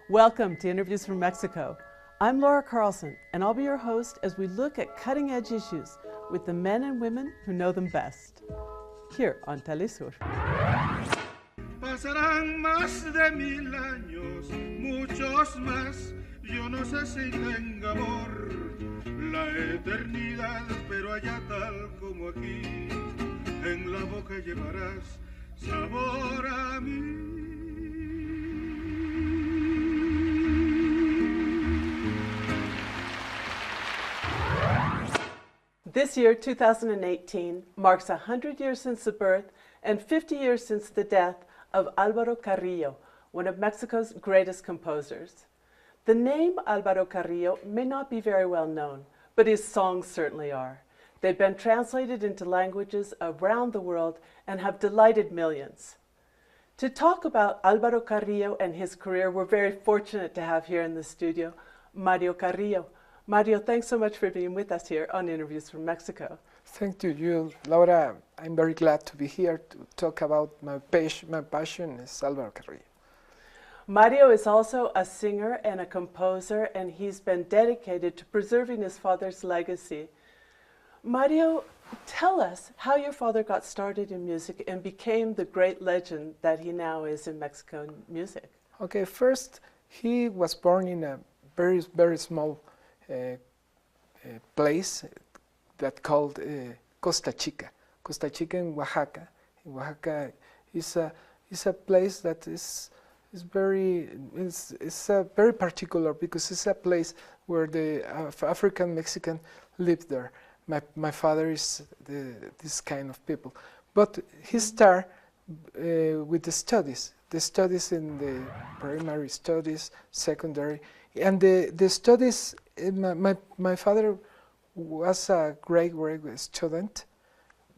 Welcome to Interviews from Mexico. I'm Laura Carlsen, and I'll be your host as we look at cutting-edge issues with the men and women who know them best, here on Telesur. Pasarán más de 1000 años, muchos más, yo no sé si tenga amor, la eternidad, pero allá tal como aquí, en la boca llevarás sabor a mí. This year, 2018, marks 100 years since the birth and 50 years since the death of Alvaro Carrillo, one of Mexico's greatest composers. The name Alvaro Carrillo may not be very well known, but his songs certainly are. They've been translated into languages around the world and have delighted millions. To talk about Alvaro Carrillo and his career, we're very fortunate to have here in the studio Mario Carrillo. Mario, thanks so much for being with us here on Interviews from Mexico. Thank you, Laura. I'm very glad to be here to talk about my passion is Alvaro Carrillo. Mario is also a singer and a composer, and he's been dedicated to preserving his father's legacy. Mario, tell us how your father got started in music and became the great legend that he now is in Mexican music. Okay, first, he was born in a very, very small place that called Costa Chica. Costa Chica in Oaxaca. In Oaxaca is a place that is very particular because it's a place where the African Mexican lived there. My father is this kind of people, but he started with the studies in the primary studies, secondary, and the studies. My father was a great student,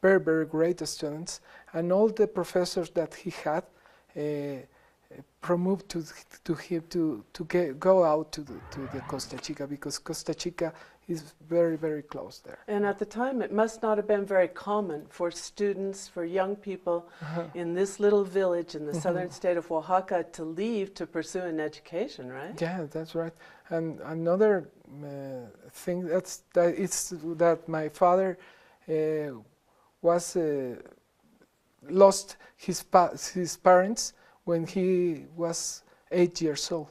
very, very great students, and all the professors that he had promoted to him to go out to the Costa Chica, because Costa Chica is very, very close there. And at the time, it must not have been very common for students, for young people in this little village in the southern state of Oaxaca to leave to pursue an education, right? Yeah, that's right. And another thing that my father was lost his parents when he was 8 years old,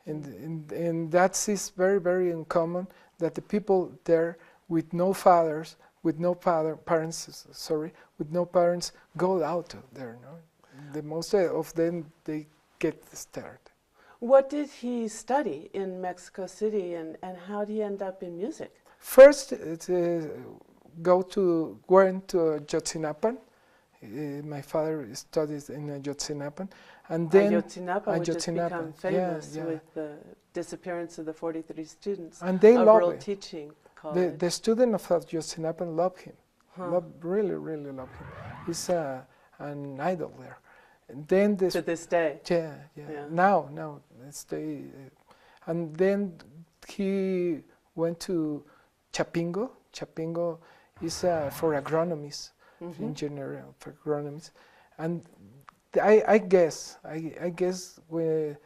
and that is very, very uncommon that the people there with no parents go out there. No? The most of them they get started. What did he study in Mexico City, and how did he end up in music? First, went to Yotzinapan. My father studied in Yotzinapan, and then Ayotzinapa, which has become famous with the disappearance of the 43 students. And they love it. Teaching college. The student of Yotzinapan love him, really, really love him. He's an idol there. And then to this day. Yeah. Now, and then he went to Chapingo. Chapingo is for agronomists, engineering for agronomists, and I guess when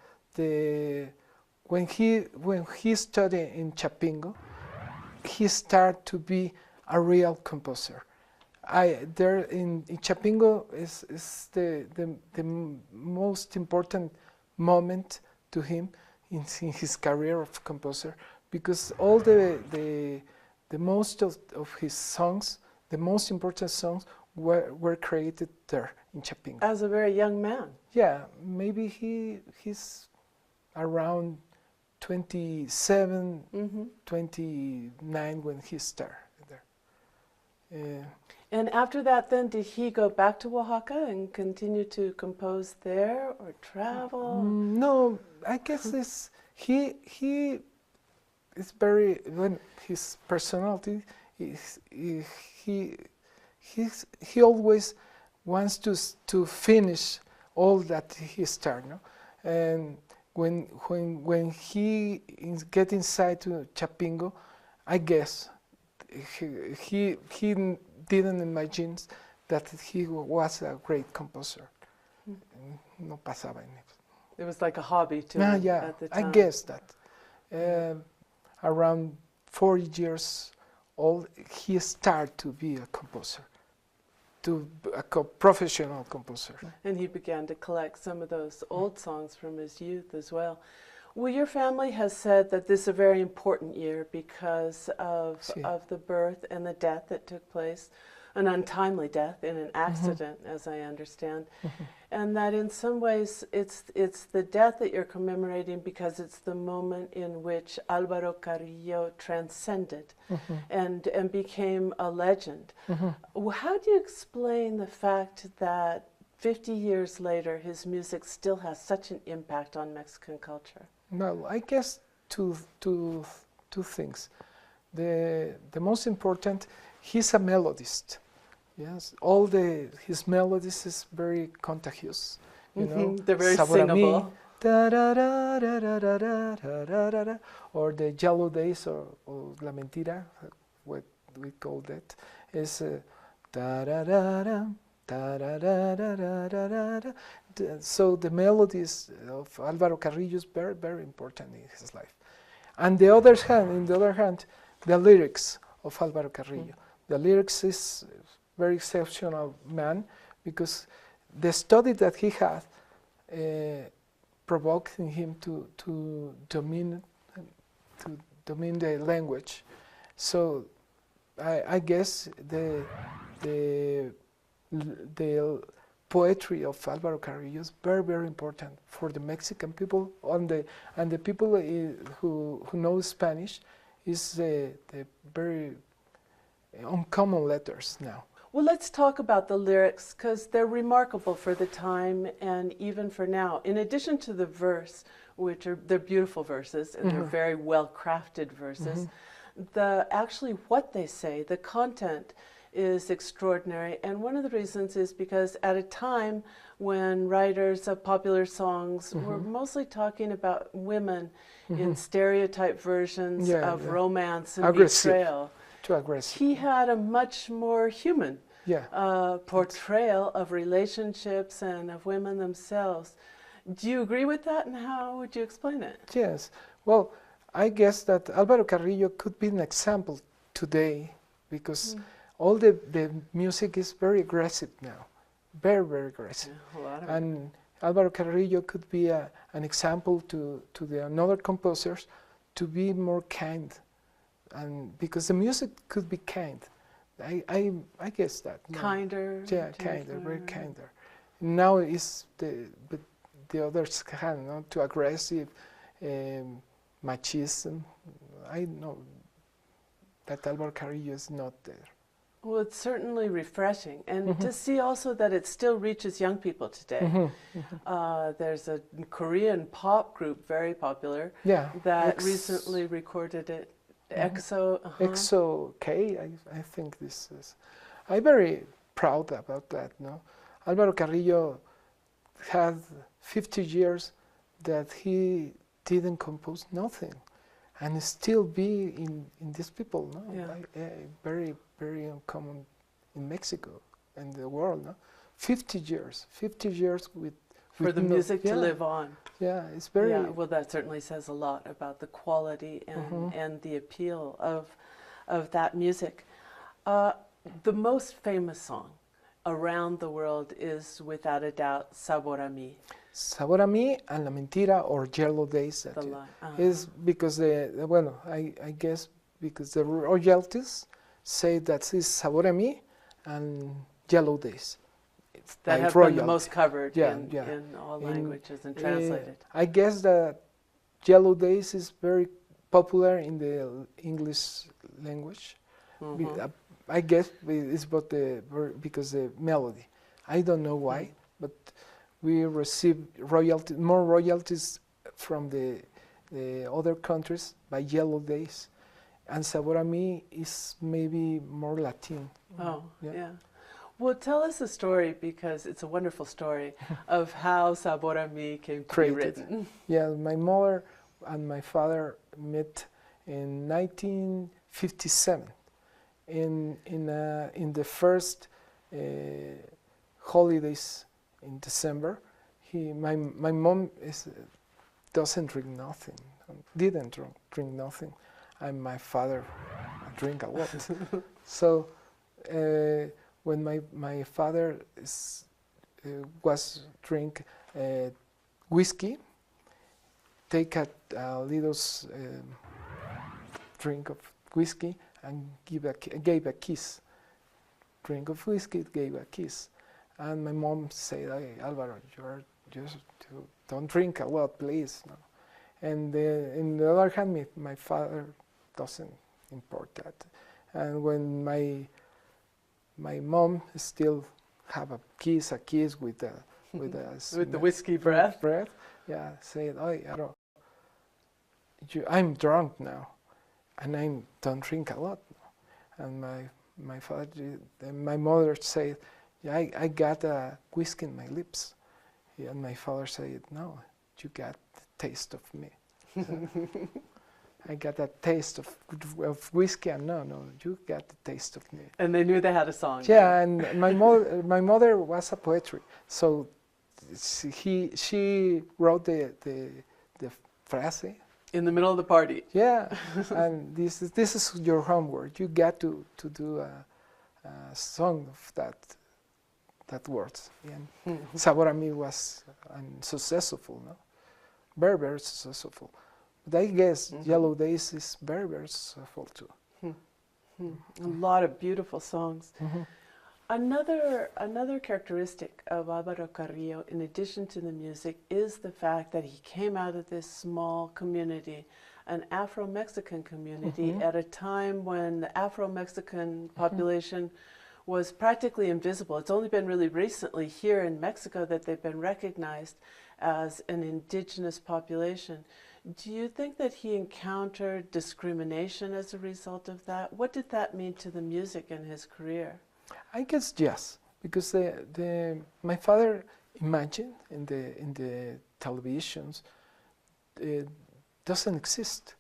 he studied in Chapingo, he started to be a real composer. There in Chapingo is the most important moment to him in his career of composer, because all the most of his songs, the most important songs were created there in Chapingo. As a very young man. Yeah, maybe he's around 27, 29 when he started there. And after that, then, did he go back to Oaxaca and continue to compose there or travel? No, I guess he is very, when his personality he always wants to finish all that he started, no? And when he get inside to Chapingo, I guess he didn't imagine that he was a great composer. No pasaba en eso. It was like a hobby to him Yeah, at the I time. guess that. Around 40 years old, he started to be a composer, professional composer. And he began to collect some of those old songs from his youth as well. Well, your family has said that this is a very important year because of, Sí. of the birth and the death that took place, an untimely death in an accident, as I understand. And that in some ways it's the death that you're commemorating because it's the moment in which Alvaro Carrillo transcended and became a legend. How do you explain the fact that 50 years later his music still has such an impact on Mexican culture? Well, I guess two things. The most important, he's a melodist. Yes, his melodies is very contagious. You know, They're very Sabor a mí, singable. da-da-da-da-da-da-da-da-da, or the Yellow Days, or La Mentira, what we call that, is da-da-da-da, da-da-da-da-da-da-da. So the melodies of Alvaro Carrillo is very, very important in his life. On the other hand, the lyrics of Alvaro Carrillo. The lyrics is very exceptional man, because the study that he had provoked in him to domine the language. So I guess the poetry of Alvaro Carrillo is very, very important for the Mexican people, and the people who know Spanish is the very uncommon letters now. Well, let's talk about the lyrics because they're remarkable for the time and even for now. In addition to the verse, they're beautiful verses and they're very well crafted verses, actually what they say, the content is extraordinary. And one of the reasons is because at a time when writers of popular songs were mostly talking about women in stereotype versions of romance and betrayal. Too aggressive. He had a much more human portrayal of relationships and of women themselves. Do you agree with that, and how would you explain it? Yes. Well, I guess that Alvaro Carrillo could be an example today, because all the music is very aggressive now, very, very aggressive. Yeah, a lot of and Alvaro Carrillo could be an example to the another composers to be more kind. And because the music could be kind, I guess that kinder. Yeah, kinder, very kinder. Now is the others hand, not too aggressive, machismo. I know that Alvaro Carrillo is not there. Well, it's certainly refreshing, and to see also that it still reaches young people today. There's a Korean pop group, very popular, that recently recorded it. EXO K, I think this is. I'm very proud about that. No, Alvaro Carrillo had 50 years that he didn't compose nothing, and still be in these people. No, very, very uncommon in Mexico and the world. No, 50 years with for the music to live on. Yeah, it's very. Yeah, well, that certainly says a lot about the quality and the appeal of that music. The most famous song around the world is, without a doubt, Sabor a mí. Sabor a mí and La Mentira, or Yellow Days. Is because I guess because the royalties say that is Sabor a mí and Yellow Days. That have been the most covered in all languages and translated. I guess that Yellow Days is very popular in the English language. I guess it's because the melody. I don't know why, but we receive more royalties from the other countries by Yellow Days, and Sabor a mí is maybe more Latin. Oh, yeah. Well, tell us a story, because it's a wonderful story, of how Sabor a mí came to be written. Yeah, my mother and my father met in 1957 in the first holidays in December. My mom doesn't drink nothing, didn't drink nothing, and my father drink a lot. So when my father was drink whiskey, take a little drink of whiskey and gave a kiss. Drink of whiskey, gave a kiss. And my mom said, "Hey, Alvaro, don't drink a lot, please." No. And in the other hand, my father doesn't import that. And when my mom still have a kiss with the with the whiskey breath. Yeah, said, "Oh, Alvaro, I'm drunk now, and I don't drink a lot." And my mother said, "Yeah, I got a whiskey in my lips." Yeah, and my father said, "No, you got the taste of me." So I got a taste of whiskey, and no, you got the taste of me. And they knew they had a song. Yeah, and my mother was a poetry, so she wrote the phrase in the middle of the party. Yeah, and this is your homework. You got to do a song of that words. And Sabor a mí was successful, no? Very successful. But I guess Yellow Days is very successful too. A lot of beautiful songs. Another characteristic of Alvaro Carrillo, in addition to the music, is the fact that he came out of this small community, an Afro-Mexican community, at a time when the Afro-Mexican population was practically invisible. It's only been really recently here in Mexico that they've been recognized as an indigenous population. Do you think that he encountered discrimination as a result of that? What did that mean to the music in his career? I guess yes, because my father imagined in the televisions doesn't exist,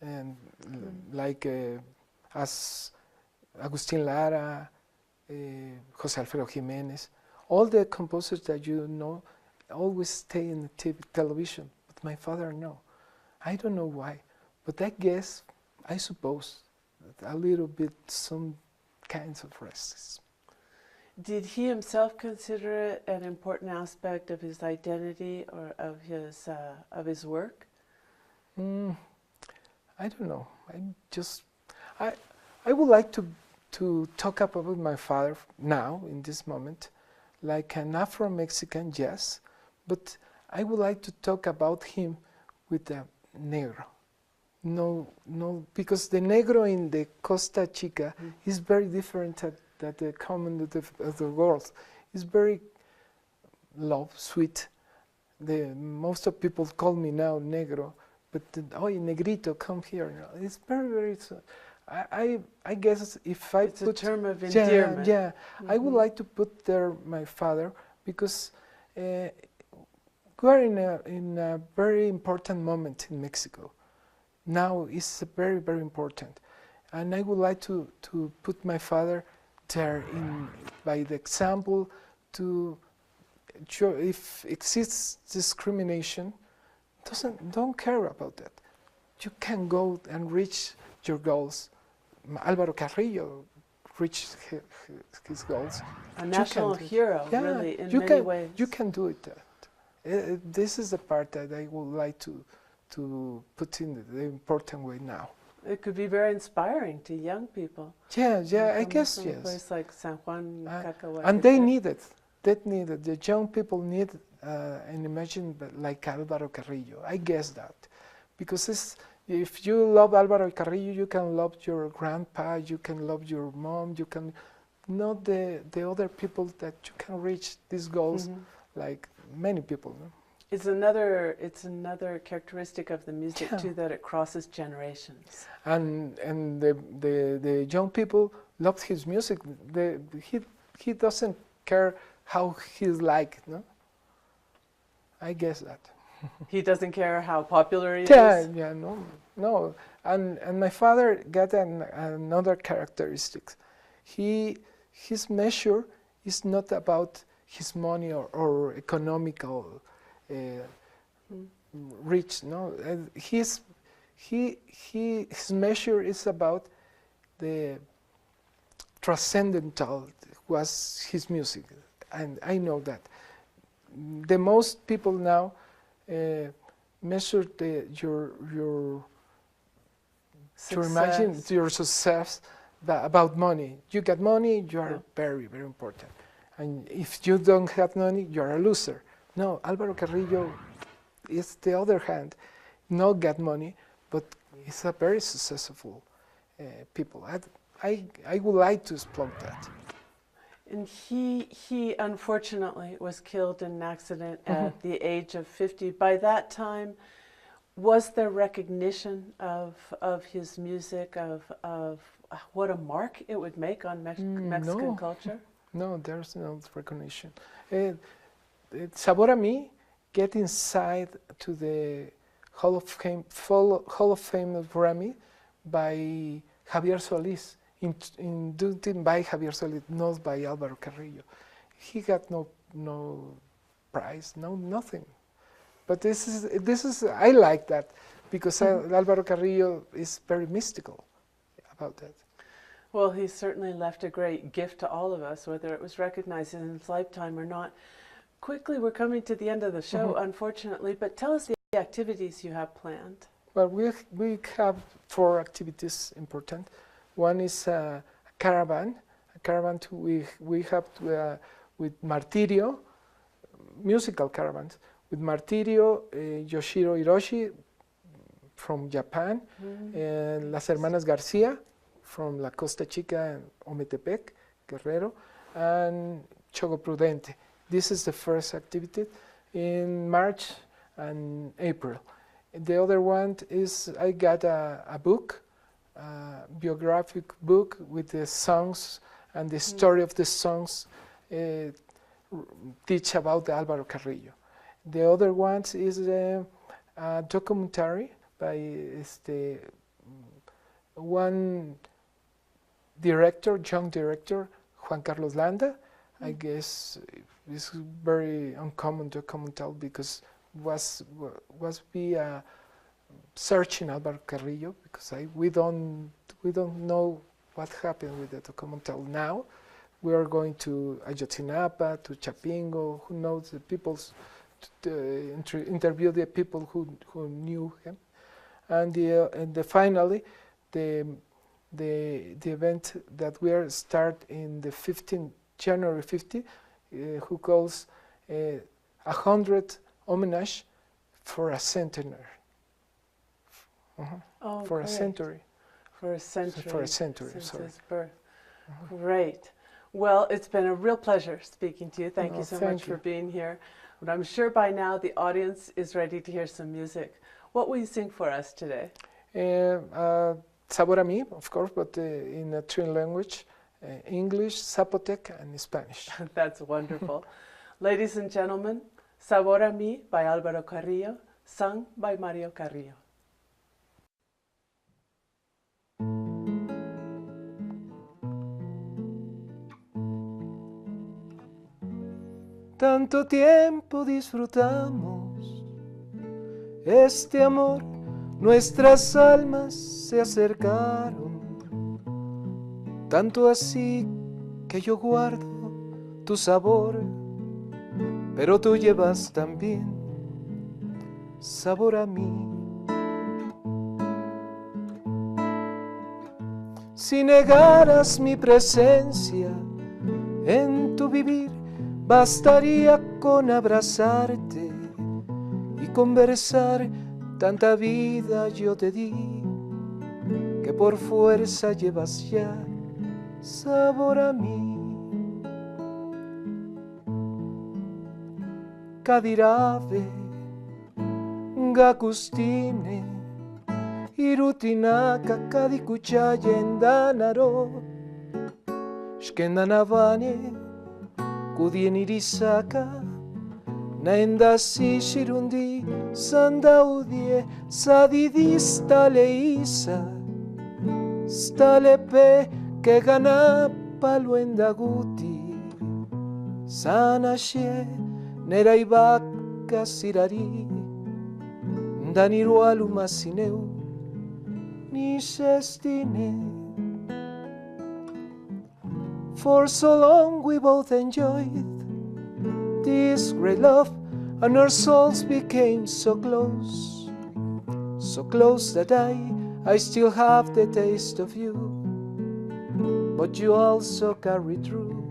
and like as Agustin Lara, José Alfredo Jiménez, all the composers that you know always stay in the television, but my father no. I don't know why, but I suppose that a little bit some kinds of racism. Did he himself consider it an important aspect of his identity or of his work? I don't know. I would like to talk about my father now in this moment, like an Afro-Mexican, yes, but I would like to talk about him with the negro. No, because the negro in the Costa Chica is very different than the common of the world. It's very sweet. Most of people call me now negro, but oye negrito, come here. It's very. I guess if I it's put a term of endearment. Yeah, I would like to put there my father because we are in a very important moment in Mexico. Now it's very important, and I would like to put my father there by the example to show if exists discrimination. Don't care about that. You can go and reach your goals. Alvaro Carrillo reached his goals. A national hero, really, in many ways. You can do it. This is the part that I would like to put in the important way now. It could be very inspiring to young people. Yeah, I guess yes. A place like San Juan, Cacahuete. And they need it. The young people need an imagine like Alvaro Carrillo. I guess that, because if you love Alvaro Carrillo, you can love your grandpa, you can love your mom, you can know the other people that you can reach these goals, like many people. No? It's another characteristic of the music too, that it crosses generations. And the young people love his music. He doesn't care how he's like, no? I guess that. He doesn't care how popular he is? Yeah, no. And my father got another characteristic. His measure is not about his money or economical reach. No, his measure is about the transcendental was his music, and I know that. The most people now measure your to imagine your success about money. You get money, you are very, very important. And if you don't have money, you are a loser. No, Alvaro Carrillo is the other hand, not get money, but he's a very successful people. I would like to explore that. And he unfortunately was killed in an accident at the age of 50. By that time, was there recognition of his music, of what a mark it would make on Mexican culture? No, there's no recognition. Sabor a mí get inside to the Hall of Fame of Grammy by Javier Solís, inducted by Javier Solís, not by Alvaro Carrillo. He got no prize, nothing. But this is I like that because Alvaro Carrillo is very mystical about that. Well, he certainly left a great gift to all of us, whether it was recognized in his lifetime or not. Quickly, we're coming to the end of the show, unfortunately, but tell us the activities you have planned. Well, we have 4 activities important. One is a caravan. We have with Martirio, musical caravans, with Martirio, Yoshiro Hiroshi from Japan, and Las Hermanas Garcia from La Costa Chica and Ometepec, Guerrero, and Chogo Prudente. This is the first activity in March and April. The other one is I got a book, biographic book with the songs and the story of the songs teach about Alvaro Carrillo. The other one is a documentary by one director, young director, Juan Carlos Landa. I guess it's very uncommon documentary because was searching Alvaro Carrillo because we don't know what happened with the documentary now. We are going to Ayotzinapa, to Chapingo, who knows the people's, interview the people who knew him, and finally the event that we are start in the January 15, who calls 100 homage for a centenary. Oh, for great. a century. For a century. For a century, since sorry. his birth. Great. Well, it's been a real pleasure speaking to you. Thank you so much for being here. But I'm sure by now the audience is ready to hear some music. What will you sing for us today? Sabor a mí, of course, but in a 3 language, English, Zapotec, and Spanish. That's wonderful. Ladies and gentlemen, Sabor a mí by Alvaro Carrillo, sung by Mario Carrillo. Tanto tiempo disfrutamos este amor, nuestras almas se acercaron, tanto así que yo guardo tu sabor, pero tú llevas también sabor a mí. Si negaras mi presencia en tu vivir, bastaría con abrazarte y conversar, tanta vida yo te di, que por fuerza llevas ya sabor a mí. Kadirave, Gakustine, Irutinaka, Kadikuchayendanaro, Shkendanavane, Kudienirisaka, Naendasi Shirundi, Sandaudie, Sadidi Staleisa, Stalepe, que gana Paluendaguti, Sanashe Neraibaka Sirari Daniru Alumasineu Nishestine. For so long we both enjoyed this great love, and our souls became so close that I still have the taste of you, but you also carry through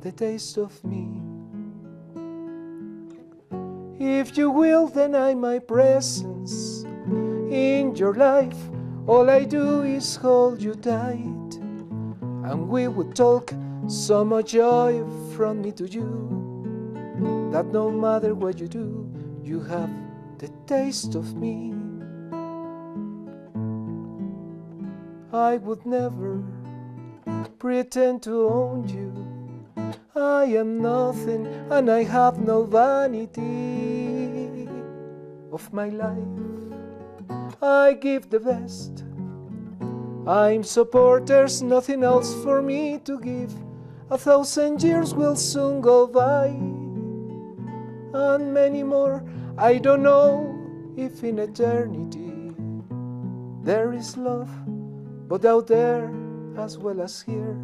the taste of me. If you will deny my presence in your life, all I do is hold you tight, and we would talk so much joy from me to you, that no matter what you do, you have the taste of me. I would never pretend to own you. I am nothing and I have no vanity. Of my life I give the best. I'm so poor, there's nothing else for me to give. 1,000 years will soon go by, and many more. I don't know if in eternity there is love, but out there as well as here,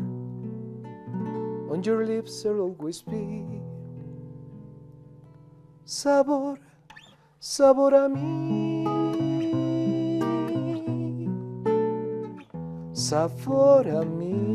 on your lips there'll always be sabor, sabor a mí. Sabor a mí.